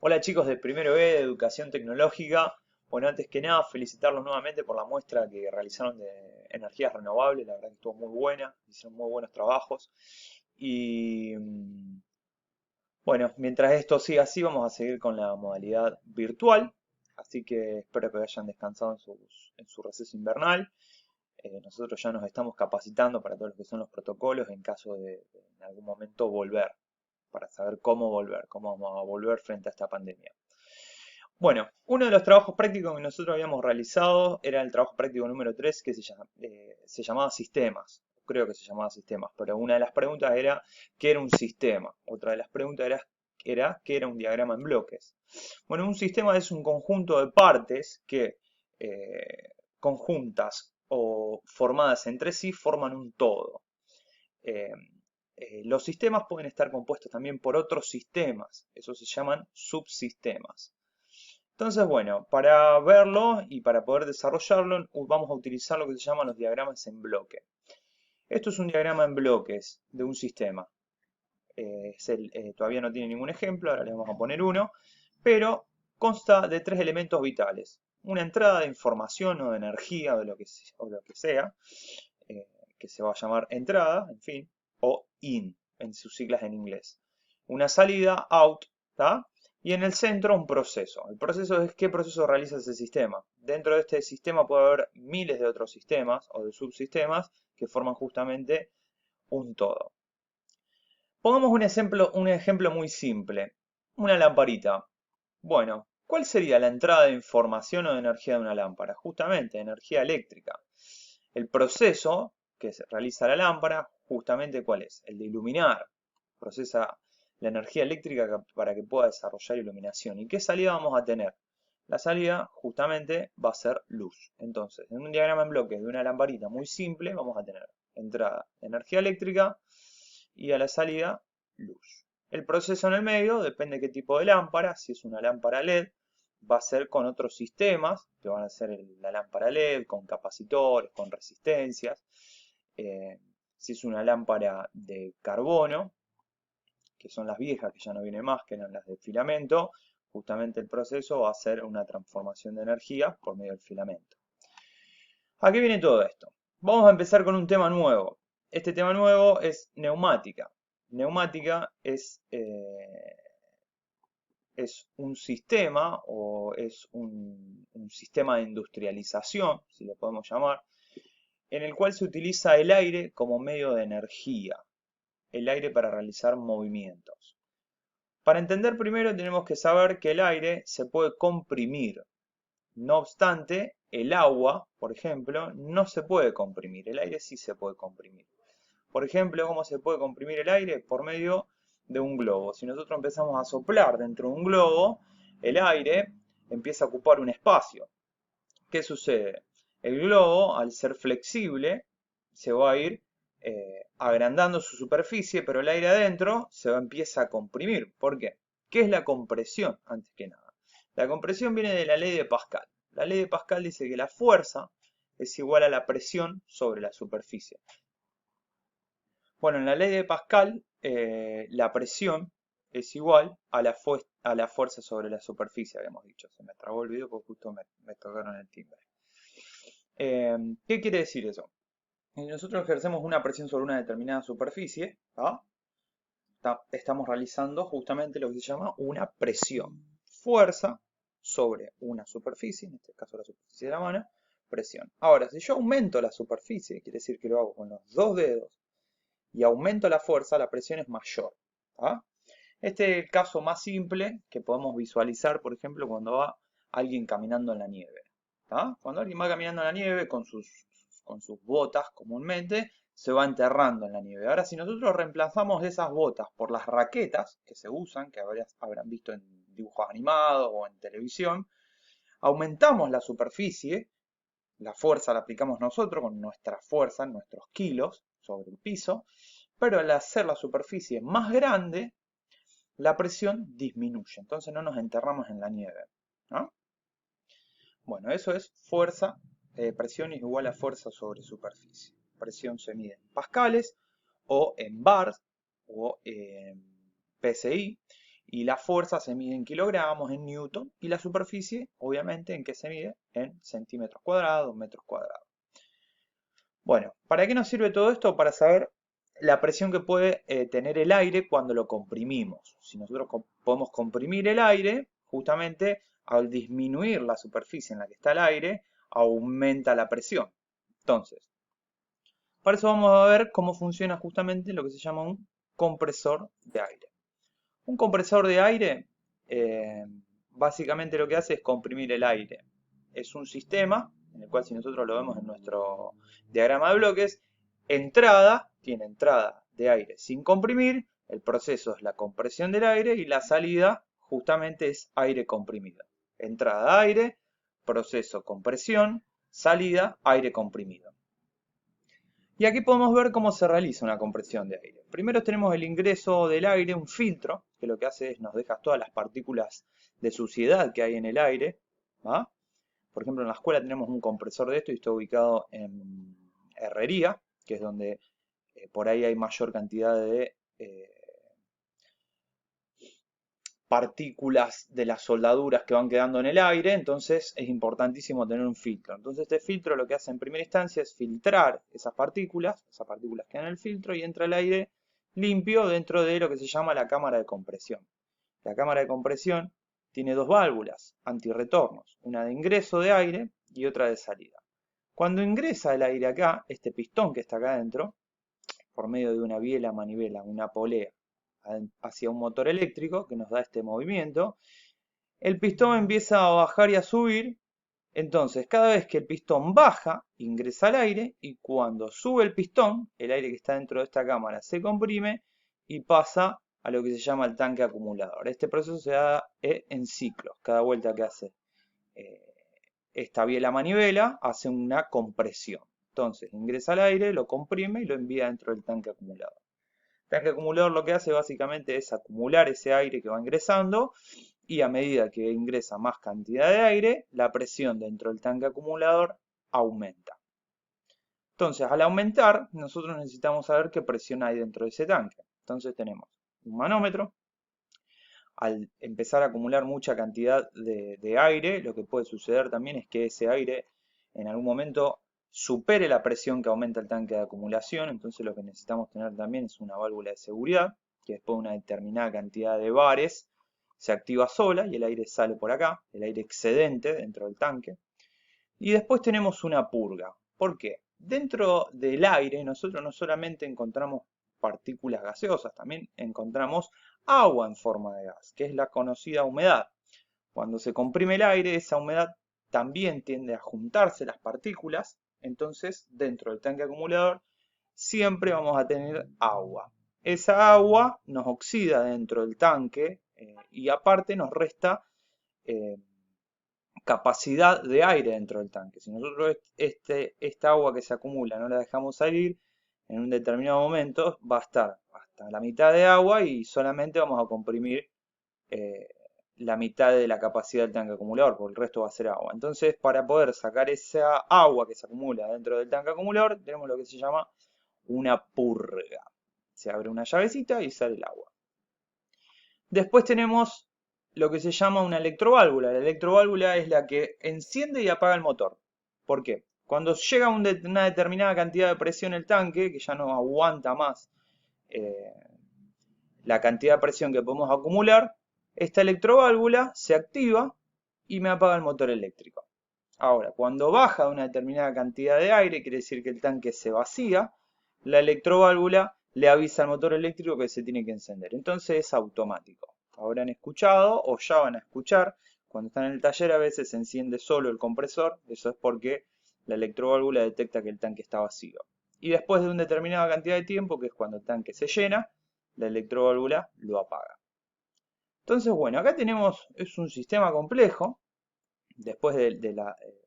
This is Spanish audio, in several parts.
Hola chicos del primero B de Educación Tecnológica. Bueno, antes que nada, felicitarlos nuevamente por la muestra que realizaron de energías renovables. La verdad que estuvo muy buena, hicieron muy buenos trabajos. Y bueno, mientras esto siga así, vamos a seguir con la modalidad virtual. Así que espero que hayan descansado en su receso invernal. Nosotros ya nos estamos capacitando para todos los que son los protocolos en caso de en algún momento volver, para saber cómo volver, cómo vamos a volver frente a esta pandemia. Bueno, uno de los trabajos prácticos que nosotros habíamos realizado era el trabajo práctico número 3 que se llamaba sistemas. Creo que se llamaba sistemas, pero una de las preguntas era ¿qué era un sistema? Otra de las preguntas era ¿qué era un diagrama en bloques? Bueno, un sistema es un conjunto de partes que conjuntas o formadas entre sí forman un todo. Eh, los sistemas pueden estar compuestos también por otros sistemas, esos se llaman subsistemas. Entonces, bueno, para verlo y para poder desarrollarlo, vamos a utilizar lo que se llaman los diagramas en bloque. Esto es un diagrama en bloques de un sistema. Todavía no tiene ningún ejemplo, ahora le vamos a poner uno, pero consta de tres elementos vitales. Una entrada de información o de energía o lo que sea, eh, que se va a llamar entrada, en fin, o in, en sus siglas en inglés. Una salida, out, ¿tá? Y en el centro un proceso. El proceso es qué proceso realiza ese sistema. Dentro de este sistema puede haber miles de otros sistemas o de subsistemas que forman justamente un todo. Pongamos un ejemplo muy simple. Una lamparita. Bueno, ¿cuál sería la entrada de información o de energía de una lámpara? Justamente, energía eléctrica. El proceso que se realiza la lámpara, justamente ¿cuál es? El de iluminar. Procesa la energía eléctrica para que pueda desarrollar iluminación. ¿Y qué salida vamos a tener? La salida justamente va a ser luz. Entonces, en un diagrama en bloques de una lamparita muy simple, vamos a tener entrada energía eléctrica y a la salida luz. El proceso en el medio depende de qué tipo de lámpara. Si es una lámpara LED, va a ser con otros sistemas, que van a ser la lámpara LED, con capacitores, con resistencias. Si es una lámpara de carbono, que son las viejas, que ya no vienen más, que eran las de filamento, justamente el proceso va a ser una transformación de energía por medio del filamento. ¿A qué viene todo esto? Vamos a empezar con un tema nuevo. Este tema nuevo es neumática. Neumática es un sistema o es un sistema de industrialización, si lo podemos llamar, en el cual se utiliza el aire como medio de energía, el aire para realizar movimientos. Para entender primero tenemos que saber que el aire se puede comprimir. No obstante, el agua, por ejemplo, no se puede comprimir. El aire sí se puede comprimir. Por ejemplo, ¿cómo se puede comprimir el aire? Por medio de un globo. Si nosotros empezamos a soplar dentro de un globo, el aire empieza a ocupar un espacio. ¿Qué sucede? El globo, al ser flexible, se va a ir agrandando su superficie, pero el aire adentro empieza a comprimir. ¿Por qué? ¿Qué es la compresión, antes que nada? La compresión viene de la ley de Pascal. La ley de Pascal dice que la fuerza es igual a la presión sobre la superficie. Bueno, en la ley de Pascal, la presión es igual a la fuerza sobre la superficie, habíamos dicho. Se me trabó el video porque justo me tocaron el timbre. ¿Qué quiere decir eso? Si nosotros ejercemos una presión sobre una determinada superficie, ¿tá? Estamos realizando justamente lo que se llama una presión. Fuerza sobre una superficie, en este caso la superficie de la mano, presión. Ahora, si yo aumento la superficie, quiere decir que lo hago con los dos dedos, y aumento la fuerza, la presión es mayor. ¿Tá? Este es el caso más simple que podemos visualizar, por ejemplo, cuando va alguien caminando en la nieve. ¿Tá? Cuando alguien va caminando en la nieve con sus botas comúnmente, se va enterrando en la nieve. Ahora, si nosotros reemplazamos esas botas por las raquetas que se usan, que habrán visto en dibujos animados o en televisión, aumentamos la superficie, la fuerza la aplicamos nosotros con nuestra fuerza, nuestros kilos sobre el piso, pero al hacer la superficie más grande, la presión disminuye, entonces no nos enterramos en la nieve. ¿No? Bueno, eso es fuerza, presión es igual a fuerza sobre superficie. Presión se mide en pascales o en bars o en PSI Y la fuerza se mide en kilogramos, en newton, y la superficie, obviamente, ¿en qué se mide? En centímetros cuadrados, metros cuadrados. Bueno, ¿para qué nos sirve todo esto? Para saber la presión que puede tener el aire cuando lo comprimimos. Si nosotros podemos comprimir el aire, justamente al disminuir la superficie en la que está el aire, aumenta la presión. Entonces, para eso vamos a ver cómo funciona justamente lo que se llama un compresor de aire. Un compresor de aire, básicamente lo que hace es comprimir el aire. Es un sistema en el cual, si nosotros lo vemos en nuestro diagrama de bloques, tiene entrada de aire sin comprimir, el proceso es la compresión del aire y la salida justamente es aire comprimido. Entrada aire, proceso compresión, salida aire comprimido. Y aquí podemos ver cómo se realiza una compresión de aire. Primero tenemos el ingreso del aire, un filtro, que lo que hace es nos deja todas las partículas de suciedad que hay en el aire. ¿Va? Por ejemplo, en la escuela tenemos un compresor de esto y está ubicado en herrería, que es donde por ahí hay mayor cantidad de partículas de las soldaduras que van quedando en el aire, entonces es importantísimo tener un filtro. Entonces este filtro lo que hace en primera instancia es filtrar esas partículas quedan en el filtro y entra el aire limpio dentro de lo que se llama la cámara de compresión. La cámara de compresión tiene dos válvulas antirretornos, una de ingreso de aire y otra de salida. Cuando ingresa el aire acá, este pistón que está acá adentro, por medio de una biela manivela, una polea, hacia un motor eléctrico que nos da este movimiento, el pistón empieza a bajar y a subir. Entonces, cada vez que el pistón baja, ingresa el aire, y cuando sube el pistón, el aire que está dentro de esta cámara se comprime y pasa a lo que se llama el tanque acumulador. Este proceso se da en ciclos. Cada vuelta que hace esta biela manivela hace una compresión. Entonces, ingresa el aire, lo comprime y lo envía dentro del tanque acumulador. El tanque acumulador lo que hace básicamente es acumular ese aire que va ingresando, y a medida que ingresa más cantidad de aire, la presión dentro del tanque acumulador aumenta. Entonces, al aumentar, nosotros necesitamos saber qué presión hay dentro de ese tanque. Entonces tenemos un manómetro. Al empezar a acumular mucha cantidad de aire, lo que puede suceder también es que ese aire en algún momento supere la presión que aumenta el tanque de acumulación. Entonces lo que necesitamos tener también es una válvula de seguridad, que después de una determinada cantidad de bares se activa sola y el aire sale por acá, el aire excedente dentro del tanque. Y después tenemos una purga. ¿Por qué? Dentro del aire nosotros no solamente encontramos partículas gaseosas, también encontramos agua en forma de gas, que es la conocida humedad. Cuando se comprime el aire, esa humedad también tiende a juntarse las partículas, entonces dentro del tanque acumulador siempre vamos a tener agua. Esa agua nos oxida dentro del tanque y aparte nos resta capacidad de aire dentro del tanque. Si nosotros esta agua que se acumula no la dejamos salir, en un determinado momento va a estar hasta la mitad de agua y solamente vamos a comprimir la mitad de la capacidad del tanque acumulador, porque el resto va a ser agua. Entonces, para poder sacar esa agua que se acumula dentro del tanque acumulador, tenemos lo que se llama una purga. Se abre una llavecita y sale el agua. Después tenemos lo que se llama una electroválvula. La electroválvula es la que enciende y apaga el motor. ¿Por qué? Cuando llega a una determinada cantidad de presión el tanque, que ya no aguanta más la cantidad de presión que podemos acumular, esta electroválvula se activa y me apaga el motor eléctrico. Ahora, cuando baja de una determinada cantidad de aire, quiere decir que el tanque se vacía, la electroválvula le avisa al motor eléctrico que se tiene que encender. Entonces es automático. Habrán escuchado o ya van a escuchar, cuando están en el taller a veces se enciende solo el compresor, eso es porque la electroválvula detecta que el tanque está vacío. Y después de una determinada cantidad de tiempo, que es cuando el tanque se llena, la electroválvula lo apaga. Entonces, bueno, acá tenemos, es un sistema complejo. Después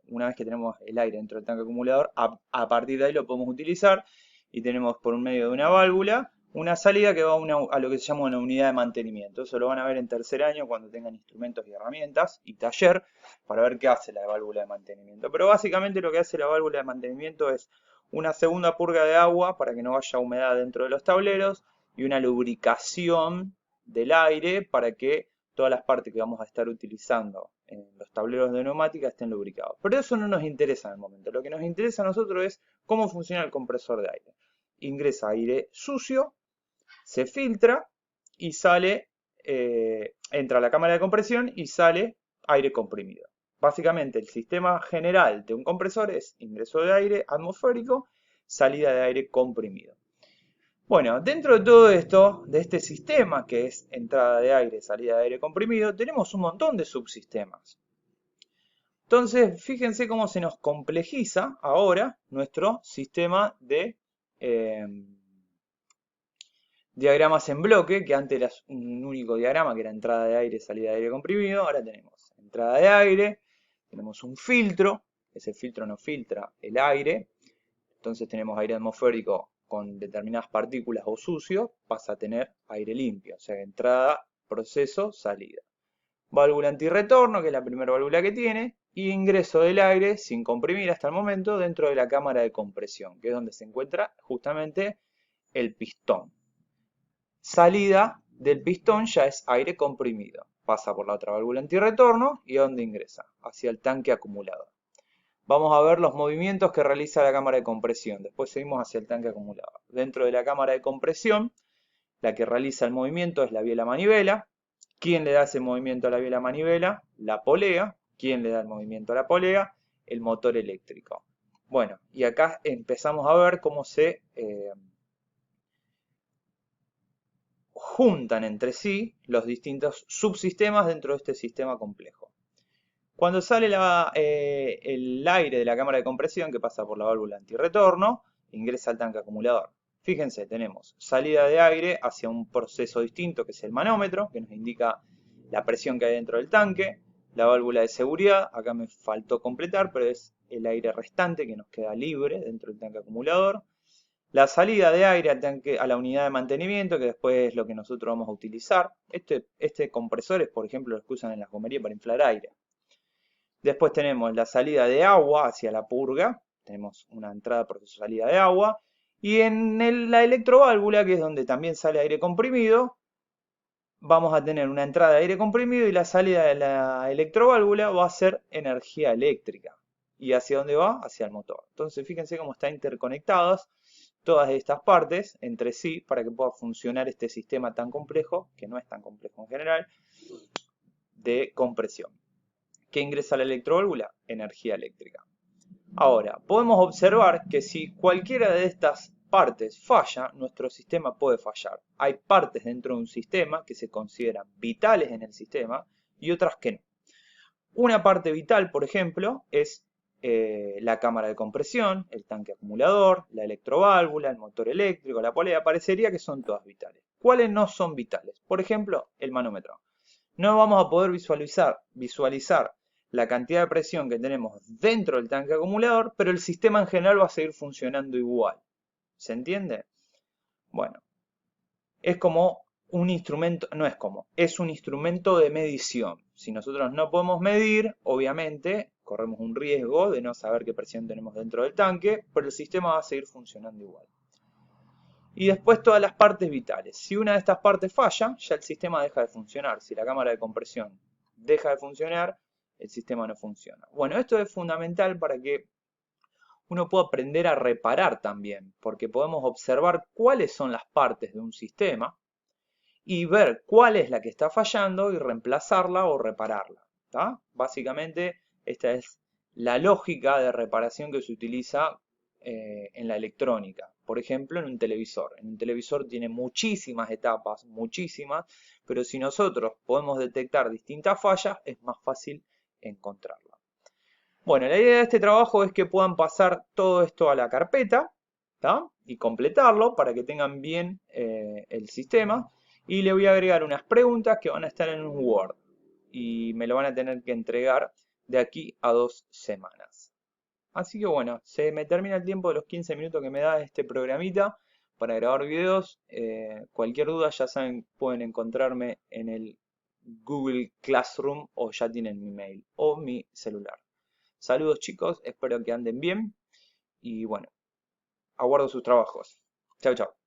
una vez que tenemos el aire dentro del tanque acumulador, a partir de ahí lo podemos utilizar y tenemos por un medio de una válvula una salida que va a lo que se llama una unidad de mantenimiento. Eso lo van a ver en tercer año cuando tengan instrumentos y herramientas y taller para ver qué hace la válvula de mantenimiento. Pero básicamente lo que hace la válvula de mantenimiento es una segunda purga de agua para que no haya humedad dentro de los tableros y una lubricación del aire para que todas las partes que vamos a estar utilizando en los tableros de neumática estén lubricados. Pero eso no nos interesa en el momento. Lo que nos interesa a nosotros es cómo funciona el compresor de aire. Ingresa aire sucio, se filtra y sale, entra a la cámara de compresión y sale aire comprimido. Básicamente el sistema general de un compresor es ingreso de aire atmosférico, salida de aire comprimido. Bueno, dentro de todo esto, de este sistema que es entrada de aire, salida de aire comprimido, tenemos un montón de subsistemas. Entonces, fíjense cómo se nos complejiza ahora nuestro sistema de diagramas en bloque, que antes era un único diagrama que era entrada de aire, salida de aire comprimido. Ahora tenemos entrada de aire, tenemos un filtro, ese filtro nos filtra el aire, entonces tenemos aire atmosférico con determinadas partículas o sucio, pasa a tener aire limpio, o sea, entrada, proceso, salida. Válvula antirretorno, que es la primera válvula que tiene, y ingreso del aire, sin comprimir hasta el momento, dentro de la cámara de compresión, que es donde se encuentra justamente el pistón. Salida del pistón ya es aire comprimido, pasa por la otra válvula antirretorno y ¿a dónde ingresa? Hacia el tanque acumulador. Vamos a ver los movimientos que realiza la cámara de compresión. Después seguimos hacia el tanque acumulador. Dentro de la cámara de compresión, la que realiza el movimiento es la biela manivela. ¿Quién le da ese movimiento a la biela manivela? La polea. ¿Quién le da el movimiento a la polea? El motor eléctrico. Bueno, y acá empezamos a ver cómo se juntan entre sí los distintos subsistemas dentro de este sistema complejo. Cuando sale el aire de la cámara de compresión, que pasa por la válvula antirretorno, ingresa al tanque acumulador. Fíjense, tenemos salida de aire hacia un proceso distinto, que es el manómetro, que nos indica la presión que hay dentro del tanque. La válvula de seguridad, acá me faltó completar, pero es el aire restante que nos queda libre dentro del tanque acumulador. La salida de aire al tanque, a la unidad de mantenimiento, que después es lo que nosotros vamos a utilizar. Este compresor es, por ejemplo, los que usan en las gomerías para inflar aire. Después tenemos la salida de agua hacia la purga, tenemos una entrada por salida de agua, y en la electroválvula, que es donde también sale aire comprimido, vamos a tener una entrada de aire comprimido y la salida de la electroválvula va a ser energía eléctrica. ¿Y hacia dónde va? Hacia el motor. Entonces fíjense cómo están interconectadas todas estas partes entre sí para que pueda funcionar este sistema tan complejo, que no es tan complejo en general, de compresión. ¿Qué ingresa a la electroválvula? Energía eléctrica. Ahora, podemos observar que si cualquiera de estas partes falla, nuestro sistema puede fallar. Hay partes dentro de un sistema que se consideran vitales en el sistema y otras que no. Una parte vital, por ejemplo, es la cámara de compresión, el tanque acumulador, la electroválvula, el motor eléctrico, la polea. Parecería que son todas vitales. ¿Cuáles no son vitales? Por ejemplo, el manómetro. No vamos a poder visualizar la cantidad de presión que tenemos dentro del tanque acumulador, pero el sistema en general va a seguir funcionando igual. ¿Se entiende? Bueno, es como un instrumento, no es como, es un instrumento de medición. Si nosotros no podemos medir, obviamente corremos un riesgo de no saber qué presión tenemos dentro del tanque, pero el sistema va a seguir funcionando igual. Y después todas las partes vitales. Si una de estas partes falla, ya el sistema deja de funcionar. Si la cámara de compresión deja de funcionar, el sistema no funciona. Bueno, esto es fundamental para que uno pueda aprender a reparar también, porque podemos observar cuáles son las partes de un sistema y ver cuál es la que está fallando y reemplazarla o repararla. ¿Tá? Básicamente, esta es la lógica de reparación que se utiliza en la electrónica. Por ejemplo, en un televisor. En un televisor tiene muchísimas etapas, muchísimas, pero si nosotros podemos detectar distintas fallas, es más fácil encontrarla. Bueno, la idea de este trabajo es que puedan pasar todo esto a la carpeta, ¿tá? Y completarlo para que tengan bien el sistema. Y le voy a agregar unas preguntas que van a estar en un Word. Y me lo van a tener que entregar de aquí a 2 semanas. Así que bueno, se me termina el tiempo de los 15 minutos que me da este programita para grabar videos. Cualquier duda ya saben, pueden encontrarme en el Google Classroom o ya tienen mi mail o mi celular. Saludos chicos, espero que anden bien y bueno, aguardo sus trabajos. Chau, chau.